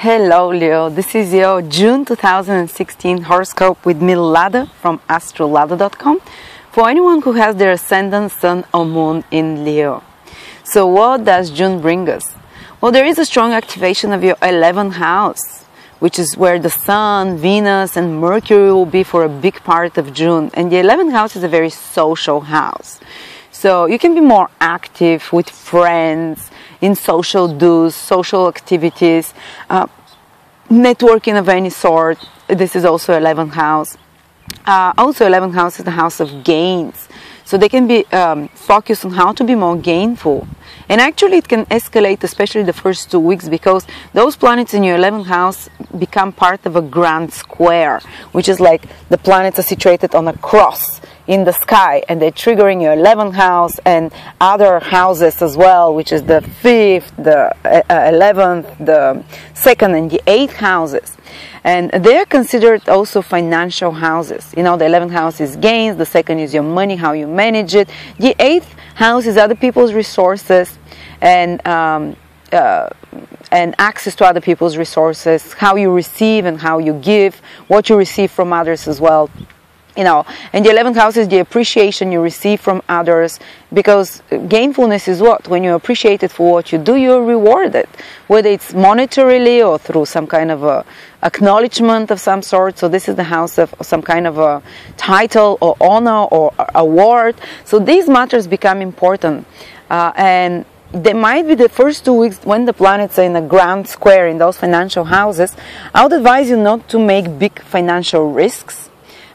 Hello Leo, this is your June 2016 horoscope with me, Lada, from Astrolada.com, for anyone who has their ascendant, sun or moon in Leo. So what does June bring us? Well, there is a strong activation of your 11th house, which is where the Sun, Venus and Mercury will be for a big part of June. And the 11th house is a very social house. So you can be more active with friends, in social do's, social activities, networking of any sort. This is also 11th house. Also 11th house is the house of gains. So they can be focused on how to be more gainful. And actually it can escalate, especially the first 2 weeks, because those planets in your 11th house become part of a grand square, which is like the planets are situated on a cross in the sky, and they're triggering your 11th house and other houses as well, which is the 5th, the 11th, the 2nd and the 8th houses. And they're considered also financial houses. You know, the 11th house is gains, the 2nd is your money, how you manage it. The 8th house is other people's resources and access to other people's resources, how you receive and how you give, what you receive from others as well. You know, and the 11th house is the appreciation you receive from others, because gainfulness is what? When you're appreciated for what you do, you're rewarded, whether it's monetarily or through some kind of a acknowledgement of some sort. So this is the house of some kind of a title or honor or award. So these matters become important, and they might be the first 2 weeks when the planets are in a grand square in those financial houses. I would advise you not to make big financial risks,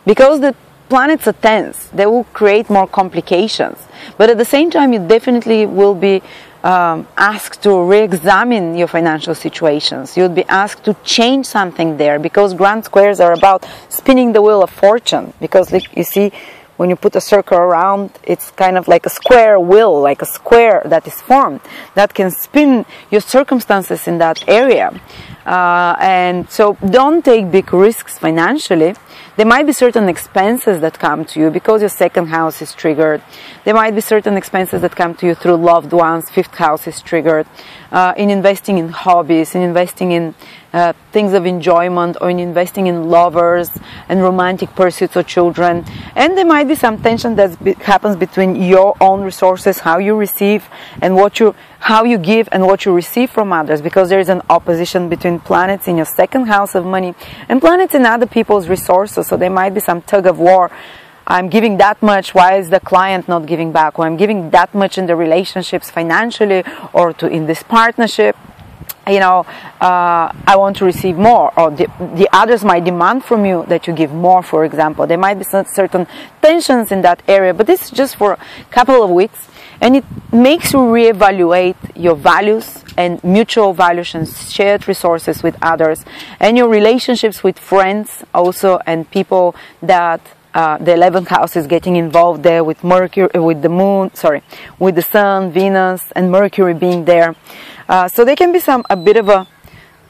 because the planets are tense. They will create more complications. But at the same time, you definitely will be asked to re-examine your financial situations. You'll be asked to change something there, because grand squares are about spinning the wheel of fortune. Because, like, you see, when you put a circle around, it's kind of like a square wheel, like a square that is formed, that can spin your circumstances in that area. And so don't take big risks financially. There might be certain expenses that come to you because your 2nd house is triggered. There might be certain expenses that come to you through loved ones. 5th house is triggered. In investing in hobbies, in investing in things of enjoyment, or in investing in lovers and romantic pursuits or children. And there might be some tension that happens between your own resources, how you receive and how you give and what you receive from others, because there is an opposition between planets in your 2nd house of money and planets in other people's resources. So there might be some tug of war. I'm giving that much, why is the client not giving back? Or I'm giving that much in the relationships financially or in this partnership. You know, I want to receive more, or the others might demand from you that you give more, for example. There might be certain tensions in that area, but this is just for a couple of weeks, and it makes you reevaluate your values and mutual values and shared resources with others, and your relationships with friends also, and people that the 11th house is getting involved there with Mercury, with the moon, with the Sun, Venus, and Mercury being there. So there can be a bit of a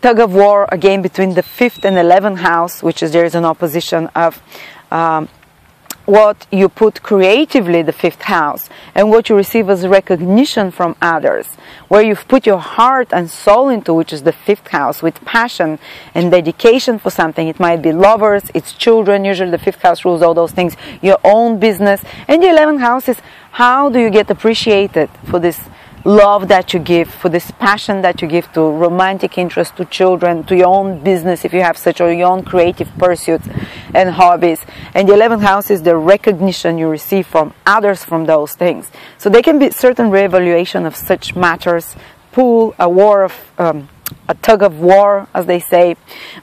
tug of war again between the 5th and 11th house, which is there is an opposition of what you put creatively, the 5th house, and what you receive as recognition from others, where you've put your heart and soul into, which is the 5th house, with passion and dedication for something. It might be lovers, it's children, usually the 5th house rules all those things, your own business. And the 11th house is how do you get appreciated for this love that you give, for this passion that you give to romantic interest, to children, to your own business if you have such, or your own creative pursuits and hobbies. And the 11th house is the recognition you receive from others from those things. So there can be certain reevaluation of such matters, a war of a tug of war, as they say.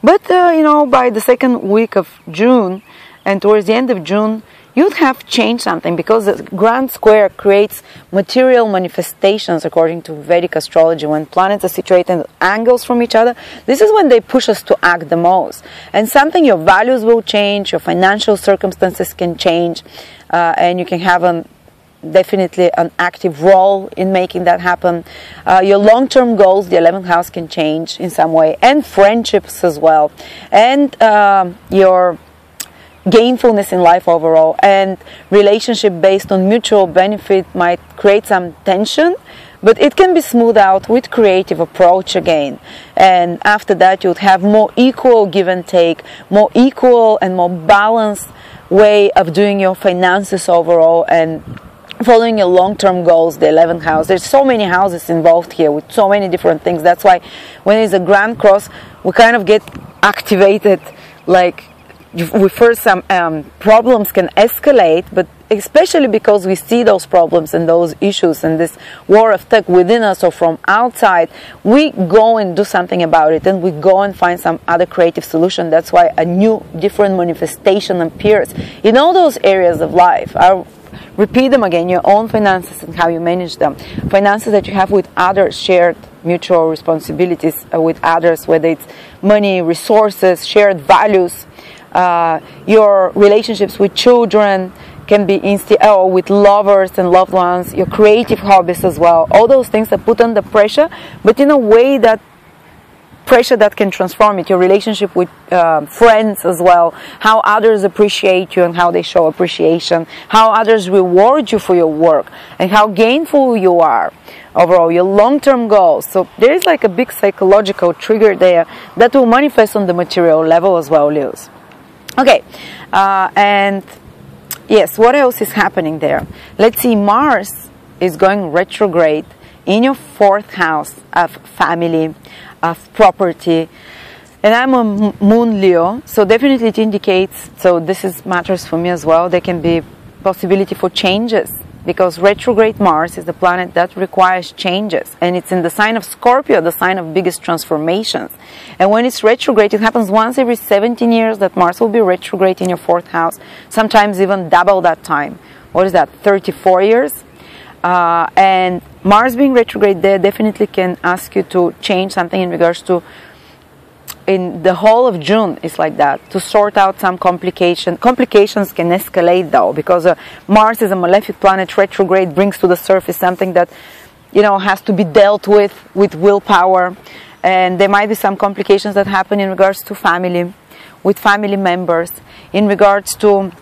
But you know, by the 2nd week of June and towards the end of June, you'd have changed something, because the grand square creates material manifestations according to Vedic astrology. When planets are situated at angles from each other, this is when they push us to act the most. And your values will change, your financial circumstances can change, and you can have definitely an active role in making that happen. Your long-term goals, the 11th house, can change in some way, and friendships as well, and your gainfulness in life overall, and relationship based on mutual benefit might create some tension, but it can be smoothed out with creative approach again. And after that, you would have more equal give and take, more equal and more balanced way of doing your finances overall and following your long-term goals, the 11th house. There's so many houses involved here with so many different things. That's why when there's a grand cross, we kind of get activated. Like, we first some problems can escalate, but especially because we see those problems and those issues and this war of tug within us or from outside, we go and do something about it, and we go and find some other creative solution. That's why a new, different manifestation appears in all those areas of life. I'll repeat them again: your own finances and how you manage them, finances that you have with others, shared mutual responsibilities with others, whether it's money, resources, shared values, your relationships with children, can be with lovers and loved ones, your creative hobbies as well. All those things that put under pressure, but in a way that pressure that can transform it. Your relationship with friends as well, how others appreciate you and how they show appreciation, how others reward you for your work, and how gainful you are overall, your long-term goals. So there is like a big psychological trigger there that will manifest on the material level as well, Leos. Okay, and yes, what else is happening there? Let's see, Mars is going retrograde in your 4th house of family, of property. And I'm a moon Leo, so definitely it indicates, so this is matters for me as well, there can be possibility for changes, because retrograde Mars is the planet that requires changes, and it's in the sign of Scorpio, the sign of biggest transformations. And when it's retrograde, it happens once every 17 years that Mars will be retrograde in your 4th house, sometimes even double that time. What is that, 34 years? And Mars being retrograde there definitely can ask you to change something in regards to, in the whole of June is like that, to sort out some complications. Complications can escalate though, because Mars is a malefic planet. Retrograde brings to the surface something that, you know, has to be dealt with willpower. And there might be some complications that happen in regards to family, with family members, in regards to,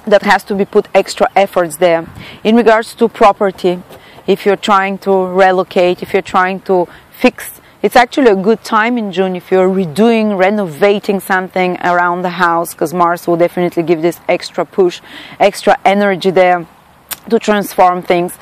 that has to be put extra efforts there. In regards to property, if you're trying to relocate, if you're trying to fix, it's actually a good time in June if you're redoing, renovating something around the house, because Mars will definitely give this extra push, extra energy there to transform things.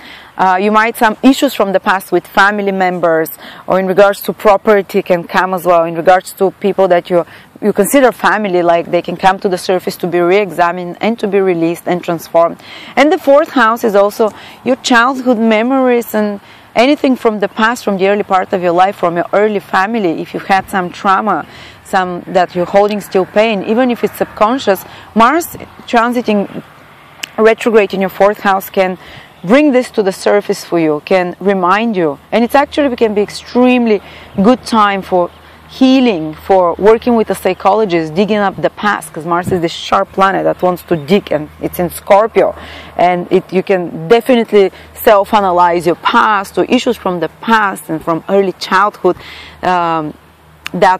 You might some issues from the past with family members, or in regards to property can come as well. In regards to people that you consider family, like they can come to the surface to be re-examined and to be released and transformed. And the 4th house is also your childhood memories and anything from the past, from the early part of your life, from your early family. If you've had some trauma, some that you're holding still pain, even if it's subconscious, Mars transiting retrograde in your 4th house can bring this to the surface for you, can remind you. And it's actually can be extremely good time for healing, for working with a psychologist, digging up the past, because Mars is this sharp planet that wants to dig, and it's in Scorpio. And you can definitely self-analyze your past or issues from the past and from early childhood that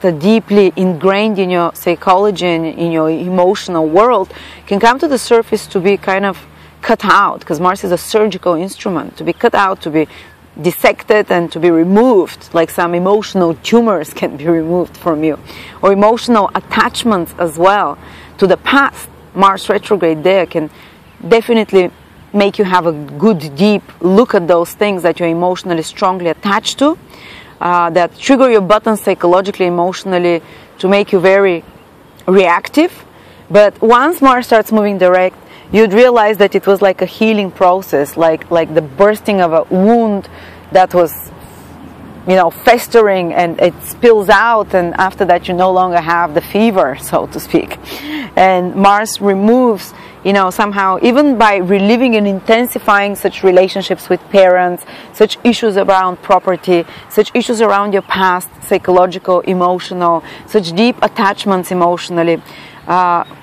are deeply ingrained in your psychology and in your emotional world, can come to the surface to be kind of cut out, because Mars is a surgical instrument, to be cut out, to be dissected and to be removed, like some emotional tumors can be removed from you, or emotional attachments as well to the past. Mars retrograde there can definitely make you have a good deep look at those things that you're emotionally strongly attached to, that trigger your buttons psychologically, emotionally, to make you very reactive. But once Mars starts moving direct, you'd realize that it was like a healing process, like the bursting of a wound that was, you know, festering, and it spills out, and after that you no longer have the fever, so to speak. And Mars removes, you know, somehow, even by reliving and intensifying such relationships with parents, such issues around property, such issues around your past, psychological, emotional, such deep attachments emotionally.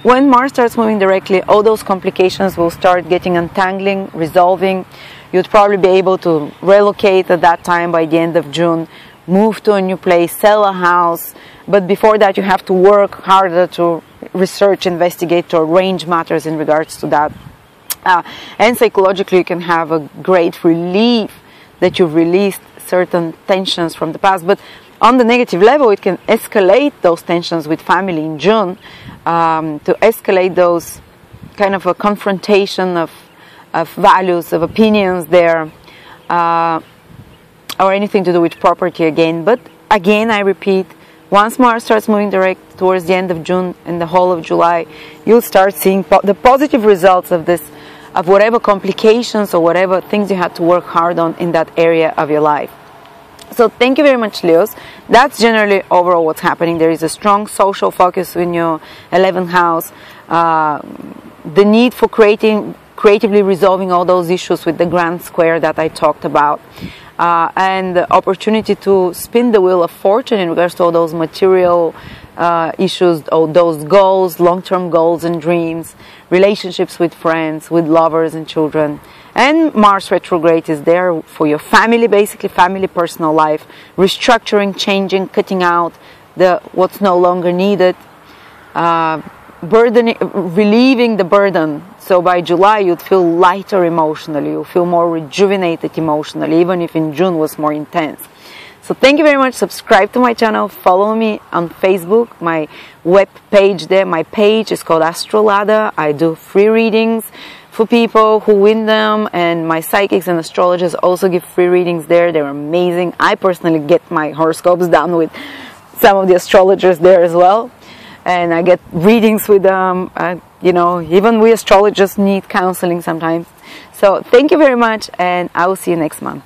When Mars starts moving directly, all those complications will start getting untangling, resolving. You'd probably be able to relocate at that time by the end of June, move to a new place, sell a house. But before that, you have to work harder to research, investigate, to arrange matters in regards to that. And psychologically, you can have a great relief that you've released certain tensions from the past. But on the negative level, it can escalate those tensions with family in June, to escalate those kind of a confrontation of values, of opinions there, or anything to do with property again. But again, I repeat, once Mars starts moving direct towards the end of June and the whole of July, you'll start seeing the positive results of this, of whatever complications or whatever things you had to work hard on in that area of your life. So thank you very much, Leos. That's generally overall what's happening. There is a strong social focus in your 11th house. The need for creatively resolving all those issues with the grand square that I talked about. And the opportunity to spin the wheel of fortune in regards to all those material issues, all those goals, long-term goals and dreams, relationships with friends, with lovers and children. And Mars retrograde is there for your family, basically family, personal life, restructuring, changing, cutting out what's no longer needed, relieving the burden. So by July you'd feel lighter emotionally, you'll feel more rejuvenated emotionally, even if in June was more intense. So thank you very much. Subscribe to my channel, follow me on Facebook, my web page there. My page is called Astrolada. I do free readings for people who win them, and my psychics and astrologers also give free readings there. They're amazing. I personally get my horoscopes done with some of the astrologers there as well, and I get readings with them. You know, even we astrologers need counseling sometimes. So thank you very much, and I will see you next month.